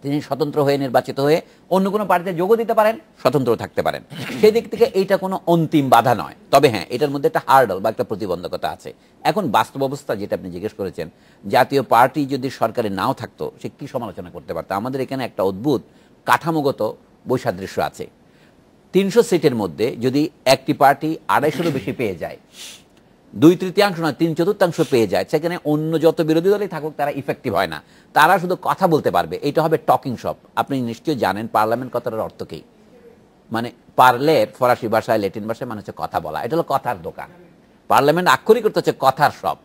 তিনি স্বতন্ত্র হয়ে নির্বাচিত হয়ে অন্য কোনো পার্টিতে যোগও দিতে পারেন, স্বতন্ত্র থাকতে পারেন। সেই দিক থেকে এইটা কোনো অন্তিম বাধা নয়। তবে হ্যাঁ, এটার মধ্যে একটা হার্ডল বা একটা প্রতিবন্ধকতা আছে। এখন বাস্তব অবস্থা যেটা আপনি জিজ্ঞেস করেছেন, জাতীয় পার্টি যদি সরকারে নাও থাকতো, সে কি সমালোচনা করতে পারতো? আমাদের এখানে একটা অদ্ভুত কাঠামোগত বৈসাদৃশ্য আছে। 300 সিটের মধ্যে যদি একটি পার্টি 250-এরও বেশি পেয়ে যায়, 2/3 নয় 3/4 পেয়ে যায়, সেখানে অন্য যত বিরোধী দলই থাকুক তারা ইফেক্টিভ হয় না, তারা শুধু কথা বলতে পারবে। এটা হবে টকিং শপ। আপনি নিশ্চয়ই জানেন পার্লামেন্ট কথাটার অর্থ কি। মানে পার্লের ফরাসি ভাষায়, ল্যাটিন ভাষায় মানে হচ্ছে কথা বলা। এটা হলো কথার দোকান। পার্লামেন্ট আক্ষরিক করতে হচ্ছে কথার শপ,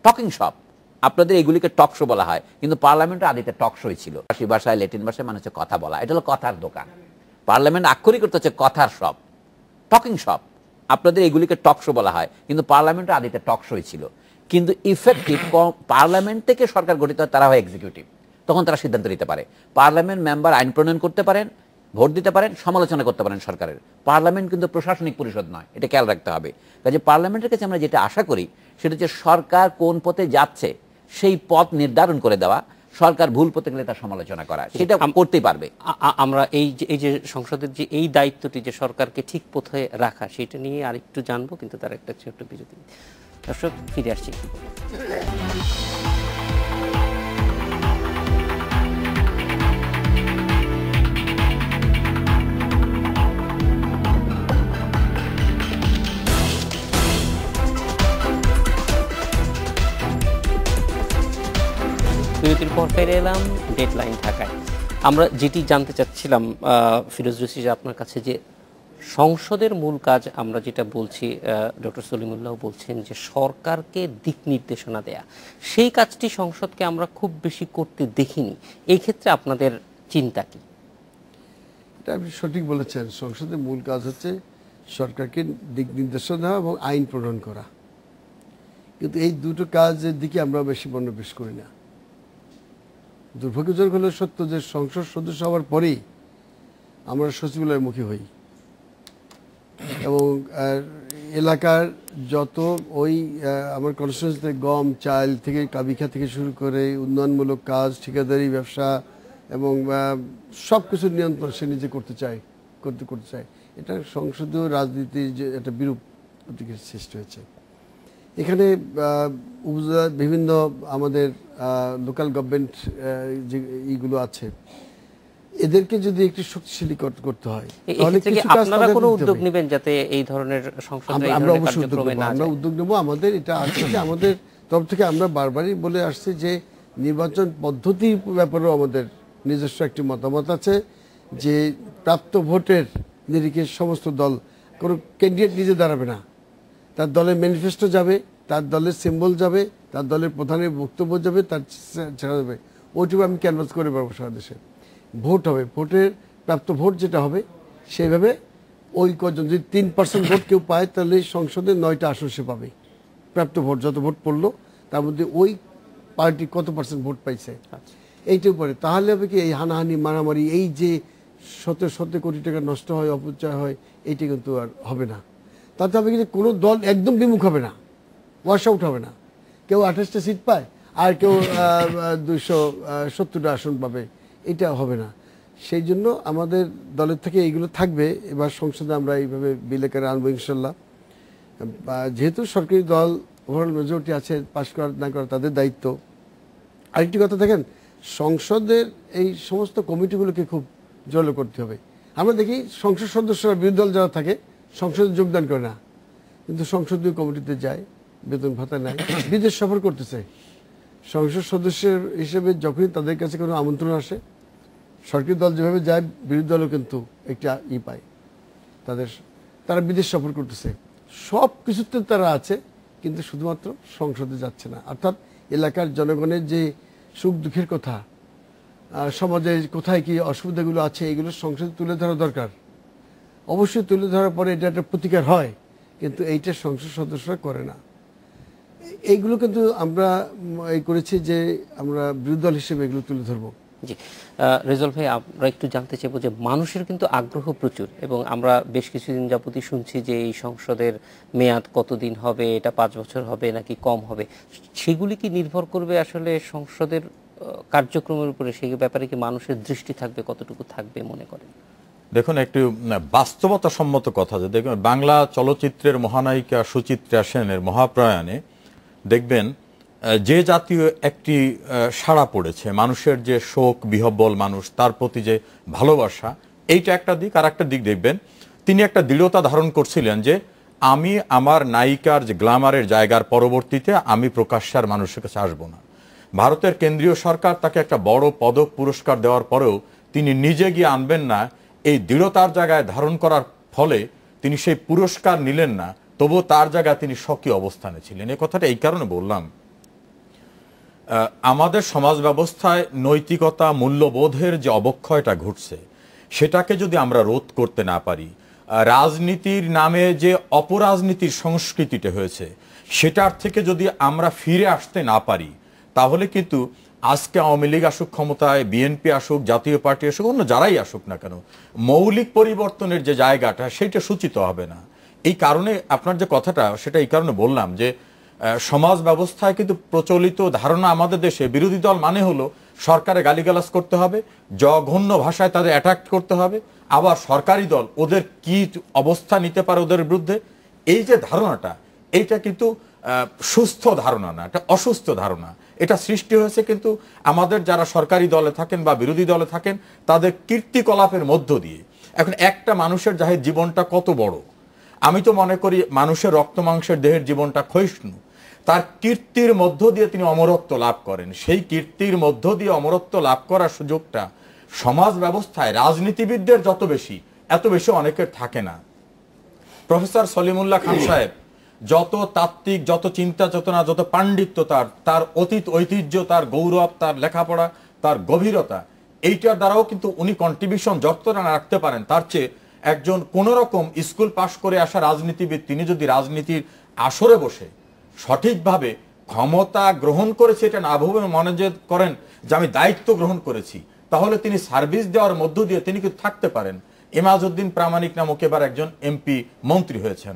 টকিং শপ। আপনাদের এগুলিকে টক শো বলা হয়, কিন্তু পার্লামেন্টে আদিতে টক শোই ছিল। ফরাসি ভাষায়, ল্যাটিন ভাষায় মানে হচ্ছে কথা বলা। এটা হলো কথার দোকান। পার্লামেন্ট আক্ষরিক করতে হচ্ছে কথার শপ, টকিং শপ। আপনাদের এগুলিকে টক শো বলা হয়, কিন্তু পার্লামেন্টে আদিতে টক শোই ছিল। কিন্তু ইফেক্টিভ পার্লামেন্ট থেকে সরকার গঠিত হয়, তারা হয় এক্সিকিউটিভ। তখন তারা সিদ্ধান্ত নিতে পারে। পার্লামেন্ট মেম্বার আইন প্রণয়ন করতে পারেন, ভোট দিতে পারেন, সমালোচনা করতে পারেন সরকারের। পার্লামেন্ট কিন্তু প্রশাসনিক পরিষদ নয়, এটা খেয়াল রাখতে হবে। কাজে পার্লামেন্টের কাছে আমরা যেটা আশা করি সেটা হচ্ছে সরকার কোন পথে যাচ্ছে সেই পথ নির্ধারণ করে দেওয়া, সরকার ভুল পথে গেলে তার সমালোচনা করা, সেটা করতেই পারবে। আমরা এই যে সংসদের যে এই দায়িত্বটি যে সরকারকে ঠিক পথে রাখা, সেটা নিয়ে আরেকটু জানবো, কিন্তু তার একটা ছোট্ট বিরতি। দর্শক, ফিরে আসছি। বিরতির পর ফিরে এলাম ডেডলাইন ঢাকায়। আমরা যেটি জানতে চাচ্ছিলাম ফিরোজ রশিদ আপনার কাছে, যে সংসদের মূল কাজ আমরা যেটা বলছি, ডক্টর সলিমুল্লাহ বলছেন যে সরকারকে দিক নির্দেশনা দেয়া, সেই কাজটি সংসদকে আমরা খুব বেশি করতে দেখিনি। এই ক্ষেত্রে আপনাদের চিন্তা কি? এটা আপনি সঠিক বলেছেন। সংসদের মূল কাজ হচ্ছে সরকারকে দিক নির্দেশনা দেওয়া এবং আইন প্রণয়ন করা। কিন্তু এই দুটো কাজের দিকে আমরা বেশি মনোনিবেশ করি না। দুর্ভাগ্যজনক হলেও সত্য যে সংসদ সদস্য হওয়ার পরেই আমরা সচিবালয়ের মুখী হই এবং এলাকার যত ওই আমার কনস্টিটিউয়েন্সিতে গম চাল থেকে কাবিখা থেকে শুরু করে উন্নয়নমূলক কাজ, ঠিকাদারি ব্যবসা এবং সব কিছুর নিয়ন্ত্রণ সে নিজে করতে চায়। এটা সংসদীয় রাজনীতির যে একটা বিরূপ প্রতিক্রিয়া সৃষ্টি হয়েছে। এখানে উপজেলা বিভিন্ন আমাদের লোকাল গভর্নমেন্ট যে ইগুলো আছে, এদেরকে যদি একটু শক্তিশালী করতে হয় তাহলে কিছু কাজ আপনারা কোনো উদ্যোগ নেবেন যাতে এই ধরনের সংসদে আমরা অবশ্যই উদ্যোগ নেব। আমাদের এটা আসছে, আমাদের তরফ থেকে আমরা বারবারই বলে আসছি যে নির্বাচন পদ্ধতির ব্যাপারেও আমাদের নিজস্ব একটি মতামত আছে, যে প্রাপ্ত ভোটের নিরিখে সমস্ত দল, কোনো ক্যান্ডিডেট নিজে দাঁড়াবে না, তার দলের ম্যানিফেস্টো যাবে, তার দলের সিম্বল যাবে, তার দলের প্রধানের বক্তব্য যাবে, তার ছেড়া যাবে, ওইটুকু আমি ক্যানভাস করে পারবো সারা দেশে। ভোট হবে, ভোটের প্রাপ্ত ভোট যেটা হবে সেইভাবে ওই কজন, যদি 3% ভোট কেউ পায় তাহলে সংসদে 9টা আসন সে পাবে। প্রাপ্ত ভোট যত ভোট পড়লো তার মধ্যে ওই পার্টি কত পার্সেন্ট ভোট পাইছে এইটার উপরে। তাহলে হবে কি এই হানাহানি মারামারি, এই যে শত কোটি টাকা নষ্ট হয়, অপচয় হয়, এইটা কিন্তু আর হবে না। তাতে হবে কি কোনো দল একদম বিমুখ হবে না, ওয়াশ আউট হবে না। কেউ 28টা সিট পায় আর কেউ 270টা আসন পাবে, এটা হবে না। সেই জন্য আমাদের দলের থেকে এইগুলো থাকবে। এবার সংসদে আমরা এইভাবে বিল আকারে আনবো ইনশাল্লাহ। যেহেতু সরকারি দল ওভারঅল মেজরিটি আছে, পাশ করা না করা তাদের দায়িত্ব। আরেকটি কথা দেখেন, সংসদের এই সমস্ত কমিটিগুলোকে খুব জোরালো করতে হবে। আমরা দেখি সংসদ সদস্যরা বিরোধী দল যারা থাকে সংসদে যোগদান করে না, কিন্তু সংসদীয় কমিটিতে যায়, বেতন ভাতা নেয়, বিদেশ সফর করতেছে। সংসদ সদস্যের হিসেবে যখনই তাদের কাছে কোনো আমন্ত্রণ আসে, সরকারি দল যেভাবে যায় বিরোধী দলও কিন্তু একটা পায়, তারা বিদেশ সফর করতেছে। সব কিছুতে তারা আছে, কিন্তু শুধুমাত্র সংসদে যাচ্ছে না। অর্থাৎ এলাকার জনগণের যে সুখ দুঃখের কথা, সমাজে কোথায় কি অসুবিধাগুলো আছে, এগুলো সংসদে তুলে ধরা দরকার। অবশ্যই তুলে ধরার পরে এটা একটা প্রতিকার হয়, কিন্তু এইটা সংসদ সদস্যরা করে না। এইগুলো কিন্তু আমরা করেছি যে আমরা বিরোধী দল হিসেবে এগুলো তুলে ধরবো। জি, রেজাউল ভাই, আমরা একটু জানতে চাইবো যে মানুষের কিন্তু আগ্রহ প্রচুর, এবং আমরা বেশ কিছুদিন যাবতই শুনছি যে এই সংসদের মেয়াদ কতদিন হবে, এটা 5 বছর হবে নাকি কম হবে। সেগুলি কি নির্ভর করবে আসলে সংসদের কার্যক্রমের উপরে? সেই ব্যাপারে কি মানুষের দৃষ্টি থাকবে, কতটুকু থাকবে মনে করেন? দেখুন, একটি বাস্তবতা সম্মত কথা যে দেখবেন বাংলা চলচ্চিত্রের মহানায়িকা সুচিত্রা সেনের মহাপ্রয়াণে দেখবেন যে জাতীয় একটি সাড়া পড়েছে, মানুষের যে শোক বিহ্বল, মানুষ তার প্রতি যে ভালোবাসা, এইটা একটা দিক। আর একটা দিক দেখবেন তিনি একটা দৃঢ়তা ধারণ করছিলেন যে আমি আমার নায়িকার যে গ্ল্যামারের জায়গার পরবর্তীতে আমি প্রকাশ্যে মানুষের কাছে আসবো না। ভারতের কেন্দ্রীয় সরকার তাকে একটা বড় পদক পুরস্কার দেওয়ার পরেও তিনি নিজে গিয়ে আনবেন না, এই দৃঢ়তার জায়গায় ধারণ করার ফলে তিনি সেই পুরস্কার নিলেন না, তবুও তার জায়গায় তিনি স্বকীয় অবস্থানে ছিলেন। এই কথাটা এই কারণে বললাম, আমাদের সমাজ ব্যবস্থায় নৈতিকতা মূল্যবোধের যে অবক্ষয়টা ঘটছে, সেটাকে যদি আমরা রোধ করতে না পারি, রাজনীতির নামে যে অপরাজনীতির সংস্কৃতিটা হয়েছে সেটার থেকে যদি আমরা ফিরে আসতে না পারি, তাহলে কিন্তু আজকে আওয়ামী লীগ আসুক ক্ষমতায়, বিএনপি আসুক, জাতীয় পার্টি আসুক, অন্য যারাই আসুক না কেন, মৌলিক পরিবর্তনের যে জায়গাটা সেটা সূচিত হবে না। এই কারণে আপনার যে কথাটা সেটা এই কারণে বললাম যে সমাজ ব্যবস্থায় কিন্তু প্রচলিত ধারণা আমাদের দেশে বিরোধী দল মানে হলো সরকারে গালিগালাজ করতে হবে, জঘন্য ভাষায় তাদের অ্যাটাক করতে হবে, আবার সরকারি দল ওদের কি অবস্থা নিতে পারে ওদের বিরুদ্ধে। এই যে ধারণাটা, এইটা কিন্তু সুস্থ ধারণা না, এটা অসুস্থ ধারণা। এটা সৃষ্টি হয়েছে কিন্তু আমাদের যারা সরকারি দলে থাকেন বা বিরোধী দলে থাকেন তাদের কীর্তিকলাপের মধ্য দিয়ে। এখন একটা মানুষের যাহের জীবনটা কত বড়, আমি তো মনে করি মানুষের রক্ত মাংসের দেহের জীবনটা ক্ষয়িষ্ণু, তার কীর্তির মধ্য দিয়ে তিনি অমরত্ব লাভ করেন। সেই কীর্তির মধ্য দিয়ে অমরত্ব লাভ করার সুযোগটা সমাজ ব্যবস্থায় রাজনীতিবিদদের যত বেশি, এত বেশি অনেকের থাকে না। প্রফেসর সলিমুল্লাহ খান সাহেব যত তাত্ত্বিক, যত চিন্তা চেতনা, যত পাণ্ডিত্য, তার অতীত ঐতিহ্য, তার গৌরব, তার লেখাপড়া, তার গভীরতা, এইটার দ্বারাও কিন্তু উনি কন্ট্রিবিউশন যতটা না রাখতে পারেন তার চেয়ে একজন কোন রকম স্কুল পাশ করে আসা রাজনীতিবিদ তিনি যদি রাজনীতির আসরে বসে সঠিকভাবে ক্ষমতা গ্রহণ করেছে এটা না ভেবে মনে যে করেন যে আমি দায়িত্ব গ্রহণ করেছি, তাহলে তিনি সার্ভিস দেওয়ার মধ্য দিয়ে তিনি কিন্তু থাকতে পারেন। এমাজউদ্দিন প্রামাণিক নামক এবার একজন এমপি মন্ত্রী হয়েছেন,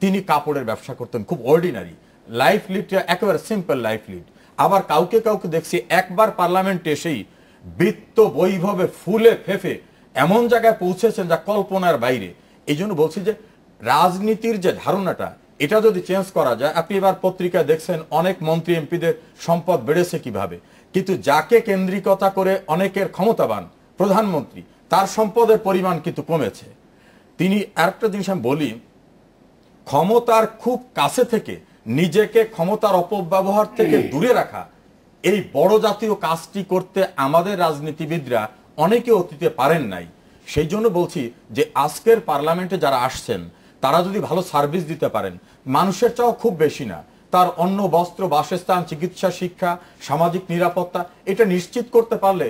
তিনি কাপড়ের ব্যবসা করতেন, খুব অর্ডিনারি লাইফ লিডটা, একেবারে সিম্পল লাইফ লিড। আবার কাউকে কাউকে দেখছি একবার পার্লামেন্টে এসেই বৃত্ত বৈভবে ফুলে ফেফে এমন জায়গায় পৌঁছেছেন যা কল্পনার বাইরে। এই জন্য বলছি যে রাজনীতির যে ধারণাটা এটা যদি চেঞ্জ করা যায়, আপনি এবার পত্রিকায় দেখছেন অনেক মন্ত্রী এমপিদের সম্পদ বেড়েছে কিভাবে, কিন্তু যাকে কেন্দ্রিকতা করে অনেকের ক্ষমতাবান প্রধানমন্ত্রী তার সম্পদের পরিমাণ কিন্তু কমেছে। তিনি আরেকটা জিনিস আমি বলি, ক্ষমতার খুব কাছে থেকে নিজেকে ক্ষমতার অপব্যবহার থেকে দূরে রাখা, এই বড় জাতীয় কাজটি করতে আমাদের রাজনীতিবিদরা অনেকে অতীতে পারেন নাই। সেই জন্য বলছি যে আজকের পার্লামেন্টে যারা আসছেন তারা যদি ভালো সার্ভিস দিতে পারেন, মানুষের চাও খুব বেশি না, তার অন্ন বস্ত্র বাসস্থান চিকিৎসা শিক্ষা সামাজিক নিরাপত্তা এটা নিশ্চিত করতে পারলে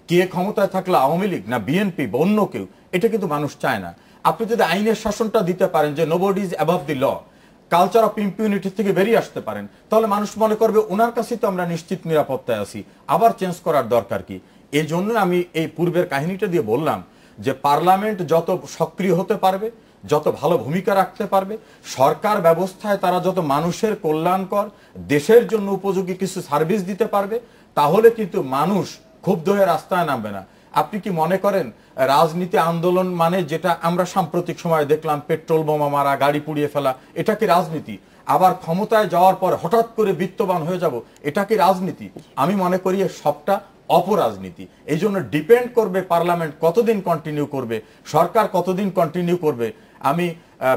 কে ক্ষমতায় থাকলে আওয়ামী লীগ না বিএনপি বা অন্য কেউ, এটা কিন্তু মানুষ চায় না। আপনি যদি আইনের শাসনটা দিতে পারেন যে nobody is above the law, culture of impunity থেকে বেরিয়ে আসতে পারেন, তাহলে মানুষ মনে করবে ওনার কাছেই তো আমরা নিশ্চিত নিরাপত্তায় আছি, আবার চেঞ্জ করার দরকার কি। এই জন্য আমি এই পূর্বের কাহিনীটা দিয়ে বললাম যে পার্লামেন্ট যত সক্রিয় হতে পারবে, যত ভালো ভূমিকা রাখতে পারবে, সরকার ব্যবস্থায় তারা যত মানুষের কল্যাণকর দেশের জন্য উপযোগী কিছু সার্ভিস দিতে পারবে, তাহলে কিন্তু মানুষ ক্ষুব্ধ হয়ে রাস্তায় নামবে না। আপনি কি মনে করেন রাজনীতি আন্দোলন মানে যেটা আমরা সাম্প্রতিক সময়ে দেখলাম, পেট্রোল বোমা মারা, গাড়ি পুড়িয়ে ফেলা, এটা কি রাজনীতি? আবার ক্ষমতায় যাওয়ার পর হঠাৎ করে বিত্তবান হয়ে যাব, এটা কি রাজনীতি? আমি মনে করি সবটা অপরাজনীতি। এই জন্য ডিপেন্ড করবে পার্লামেন্ট কতদিন কন্টিনিউ করবে, সরকার কতদিন কন্টিনিউ করবে। আমি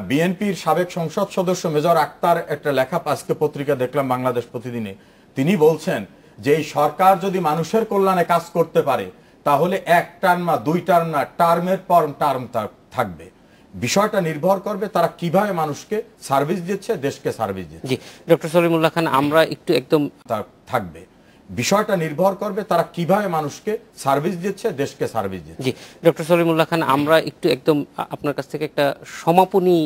বিএনপির সাবেক সংসদ সদস্য মেজর আক্তার একটা লেখা আজকে পত্রিকা দেখলাম বাংলাদেশ প্রতিদিনে, তিনি বলছেন যে এই সরকার যদি মানুষের কল্যাণে কাজ করতে পারে তাহলে এক টার্ম না দুই টার্ম না, টার্মের পর টার্ম থাকবে। বিষয়টা নির্ভর করবে তারা কিভাবে মানুষকে সার্ভিস দিচ্ছে, দেশকে সার্ভিস দিচ্ছে। জি ডক্টর সলিমুল্লাহ খান, আমরা একটু একদম থাকবে, বিষয়টা নির্ভর করবে তারা কিভাবে মানুষকে সার্ভিস দিচ্ছে, দেশকে সার্ভিস দিচ্ছে। জি ডক্টর সলিমুল্লাহ খান, আমরা একটু একদম আপনার কাছ থেকে একটা সমাপনী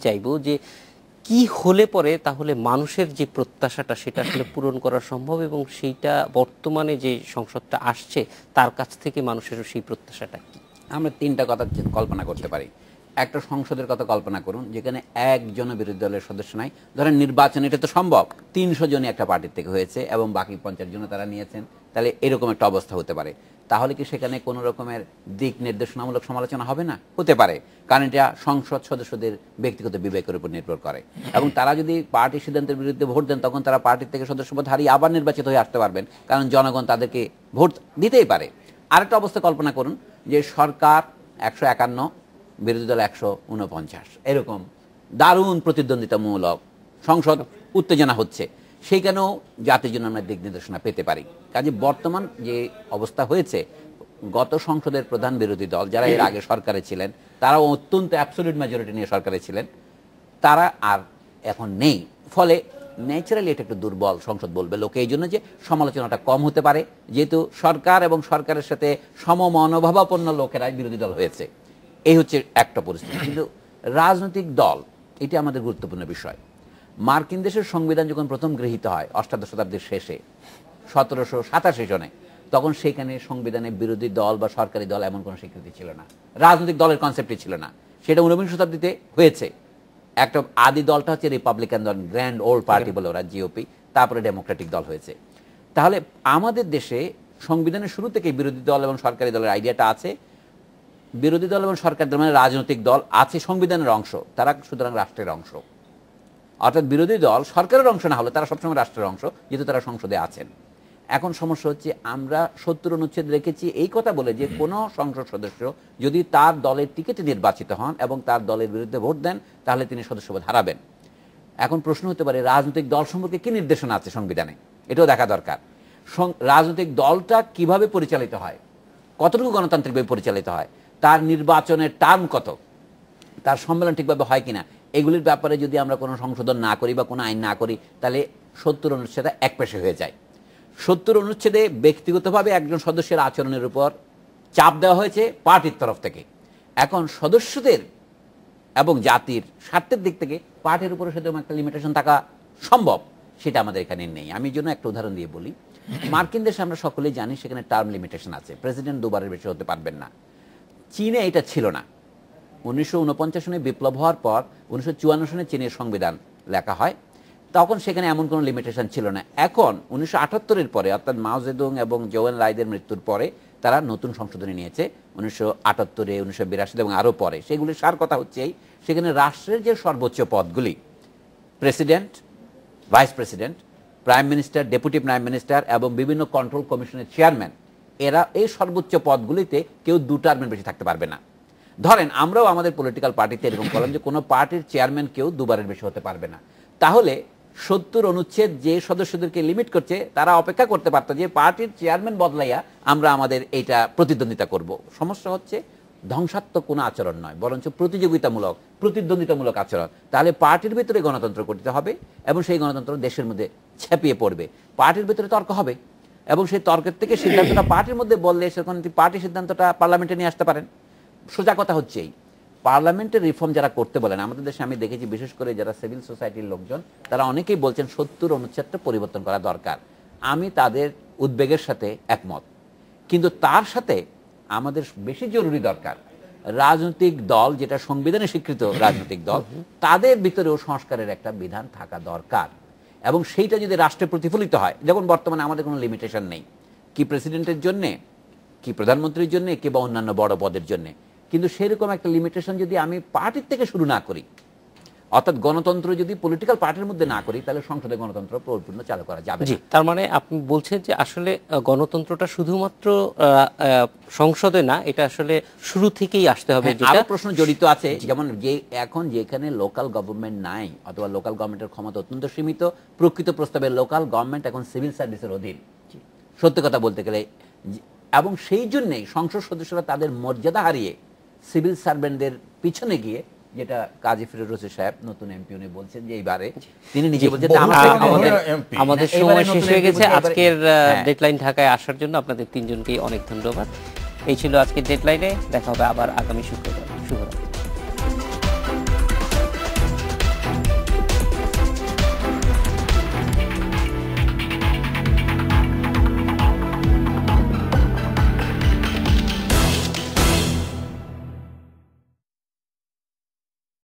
চাইবো যে কি হলে পরে তাহলে মানুষের যে প্রত্যাশাটা সেটা আসলে পূরণ করা সম্ভব, এবং সেইটা বর্তমানে যে সংসদটা আসছে তার কাছ থেকে মানুষের সেই প্রত্যাশাটা কি? আমরা তিনটা কথা কল্পনা করতে পারি। একটা সংসদের কথা কল্পনা করুন যেখানে একজনও বিরোধী দলের সদস্য নাই। ধরেন নির্বাচন এটা তো সম্ভব, 300 জনই একটা পার্টির থেকে হয়েছে এবং বাকি 50 জন তারা নিয়েছেন, তাহলে এরকম একটা অবস্থা হতে পারে। তাহলে কি সেখানে কোনো রকমের দিক নির্দেশনামূলক সমালোচনা হবে না? হতে পারে, কারণ এটা সংসদ সদস্যদের ব্যক্তিগত বিবেকের উপর নির্ভর করে। এবং তারা যদি পার্টি সিদ্ধান্তের বিরুদ্ধে ভোট দেন তখন তারা পার্টির থেকে সদস্যপদ হারিয়ে আবার নির্বাচিত হয়ে আসতে পারবেন, কারণ জনগণ তাদেরকে ভোট দিতেই পারে। আরেকটা অবস্থা কল্পনা করুন যে সরকার 151, বিরোধী দল 149, এরকম দারুণ প্রতিদ্বন্দ্বিতামূলক সংসদ উত্তেজনা হচ্ছে, সেইখানেও জাতির জন্য আমরা দিক নির্দেশনা পেতে পারি। কাজে বর্তমান যে অবস্থা হয়েছে, গত সংসদের প্রধান বিরোধী দল যারা এর আগে সরকারে ছিলেন তারাও অত্যন্ত অ্যাবসলিউট মেজরিটি নিয়ে সরকারে ছিলেন, তারা আর এখন নেই। ফলে ন্যাচারালি এটা একটু দুর্বল সংসদ বলবে লোকে, এই জন্য যে সমালোচনাটা কম হতে পারে, যেহেতু সরকার এবং সরকারের সাথে সমমনোভাবাপন্ন লোকেরাই বিরোধী দল হয়েছে। এই হচ্ছে একটা পরিস্থিতি। কিন্তু রাজনৈতিক দল এটি আমাদের গুরুত্বপূর্ণ বিষয়। মার্কিন দেশের সংবিধান যখন প্রথম গৃহীত হয় অষ্টাদশ শতাব্দীর শেষে 1787 সনে, তখন সেখানে সংবিধানে বিরোধী দল বা সরকারি দল এমন কোনো স্বীকৃতি ছিল না, রাজনৈতিক দলের কনসেপ্টই ছিল না। সেটা 19বিংশ শতাব্দীতে হয়েছে। একটা আদি দলটা হচ্ছে রিপাবলিকান দল, গ্র্যান্ড ওল্ড পার্টি বলে ওরা, জিওপি, তারপরে ডেমোক্রেটিক দল হয়েছে। তাহলে আমাদের দেশে সংবিধানের শুরু থেকে বিরোধী দল এবং সরকারি দলের আইডিয়াটা আছে। বিরোধী দল এবং সরকারি দল মানে রাজনৈতিক দল আছে সংবিধানের অংশ, তারা সুতরাং রাষ্ট্রের অংশ। অর্থাৎ বিরোধী দল সরকারের অংশ না হলে তারা সবসময় রাষ্ট্রের অংশ, যেহেতু তারা সংসদে আছেন। এখন সমস্যা হচ্ছে আমরা 70 অনুচ্ছেদ রেখেছি এই কথা বলে যে কোনো সংসদ সদস্য যদি তার দলের টিকিটে নির্বাচিত হন এবং তার দলের বিরুদ্ধে ভোট দেন তাহলে তিনি সদস্যপদ হারাবেন। এখন প্রশ্ন হতে পারে রাজনৈতিক দল সম্পর্কে কি নির্দেশনা আছে সংবিধানে, এটাও দেখা দরকার। রাজনৈতিক দলটা কিভাবে পরিচালিত হয়, কতটুকু গণতান্ত্রিকভাবে পরিচালিত হয়, তার নির্বাচনের টার্ম কত, তার সম্মেলন ঠিকভাবে হয় কিনা, এগুলির ব্যাপারে যদি আমরা কোনো সংশোধন না করি বা কোনো আইন না করি তাহলে 70 অনুচ্ছেদে একপেশে হয়ে যায়। 70 অনুচ্ছেদে ব্যক্তিগতভাবে একজন সদস্যের আচরণের উপর চাপ দেওয়া হয়েছে পার্টির তরফ থেকে, এখন সদস্যদের এবং জাতির স্বার্থের দিক থেকে পার্টির উপরে সেরকম একটা লিমিটেশন থাকা সম্ভব, সেটা আমাদের এখানে নেই। আমি জন্য একটা উদাহরণ দিয়ে বলি, মার্কিন দেশে আমরা সকলেই জানি সেখানে টার্ম লিমিটেশন আছে, প্রেসিডেন্ট দুবারের বেশি হতে পারবেন না। চীনে এটা ছিল না। 1949 সনে বিপ্লব হওয়ার পর 1954 সনে চীনের সংবিধান লেখা হয়, তখন সেখানে এমন কোনো লিমিটেশন ছিল না। এখন 1978-এর পরে, অর্থাৎ মাও জেদুং এবং জোউ এন লাইদের মৃত্যুর পরে তারা নতুন সংশোধনী নিয়েছে 1978-এ, 1982 এবং আরও পরে। সেগুলির সার কথা হচ্ছে এই, সেখানে রাষ্ট্রের যে সর্বোচ্চ পদগুলি, president, vice president, prime minister, deputy prime minister এবং বিভিন্ন কন্ট্রোল কমিশনের চেয়ারম্যান, এরা এই সর্বোচ্চ পদগুলিতে কেউ 2 টার্মের বেশি থাকতে পারবে না। ধরেন আমরাও আমাদের পলিটিক্যাল পার্টিতে এরকম করলাম যে কোনো পার্টির চেয়ারম্যান কেউ 2 বারের বেশি হতে পারবে না। তাহলে 70 অনুচ্ছেদ যে সদস্যদেরকে লিমিট করছে, তারা অপেক্ষা করতে পারত যে পার্টির চেয়ারম্যান বদলাইয়া আমরা আমাদের এইটা প্রতিদ্বন্দ্বিতা করব। সমস্যা হচ্ছে ধ্বংসাত্মক কোনো আচরণ নয়, বরঞ্চ প্রতিযোগিতামূলক, প্রতিদ্বন্দ্বিতামূলক আচরণ। তাহলে পার্টির ভিতরে গণতন্ত্র করতে হবে এবং সেই গণতন্ত্র দেশের মধ্যে ছাপিয়ে পড়বে। পার্টির ভিতরে তর্ক হবে এবং সেই তর্কের থেকে সিদ্ধান্তটা পার্টির মধ্যে বললে সেখানে পার্টি সিদ্ধান্তটা পার্লামেন্টে নিয়ে আসতে পারেন। সোজা কথা হচ্ছে এই, পার্লামেন্টের রিফর্ম যারা করতে বলেন আমাদের দেশে, আমি দেখেছি বিশেষ করে যারা সিভিল সোসাইটির লোকজন, তারা অনেকেই বলছেন 70 অনুচ্ছেদটা পরিবর্তন করা দরকার। আমি তাদের উদ্বেগের সাথে একমত, কিন্তু তার সাথে আমাদের বেশি জরুরি দরকার রাজনৈতিক দল, যেটা সংবিধানে স্বীকৃত রাজনৈতিক দল, তাদের ভিতরেও সংস্কারের একটা বিধান থাকা দরকার। এবং সেইটা যদি রাষ্ট্রে প্রতিফলিত হয়, যেমন বর্তমানে আমাদের কোনো লিমিটেশন নেই, কি প্রেসিডেন্টের জন্যে, কি প্রধানমন্ত্রীর জন্য, কি বা অন্যান্য বড় পদের জন্য, কিন্তু সেরকম একটা লিমিটেশন যদি আমি পার্টির থেকে শুরু না করি, অর্থাৎ গণতন্ত্র যদি পলিটিক্যাল পার্টির মধ্যে না করি, তাহলে সংসদে গণতন্ত্র পরিপূর্ণ চালু করা যাবে। জি, তার মানে আপনি বলছেন যে আসলে গণতন্ত্রটা শুধুমাত্র সংসদে না, এটা আসলে শুরু থেকেই আসতে হবে। আরো প্রশ্ন জড়িত আছে, যেমন যে এখন যেখানে লোকাল গভর্নমেন্ট নাই অথবা লোকাল গভর্নমেন্টের ক্ষমতা অত্যন্ত সীমিত, প্রকৃত প্রস্তাবে লোকাল গভর্নমেন্ট এখন সিভিল সার্ভিসের অধীন, সত্যি কথা বলতে গেলে। এবং সেই জন্যই সংসদ সদস্যরা তাদের মর্যাদা হারিয়ে সিভিল সার্ভেন্টদের পিছনে গিয়ে, যেটা কাজী ফিরোজ রশিদ সাহেব নতুন এমপি উনি বলছেন যে এইবারে তিনি নিজে বলছেন আমাদের সময় শেষ হয়ে গেছে। আজকের ডেডলাইন ঢাকায় আসার জন্য আপনাদের 3 জনকেই অনেক ধন্যবাদ। এই ছিল আজকের ডেডলাইনে, দেখা হবে আবার আগামী শুক্রবার। শুভরাত্রি।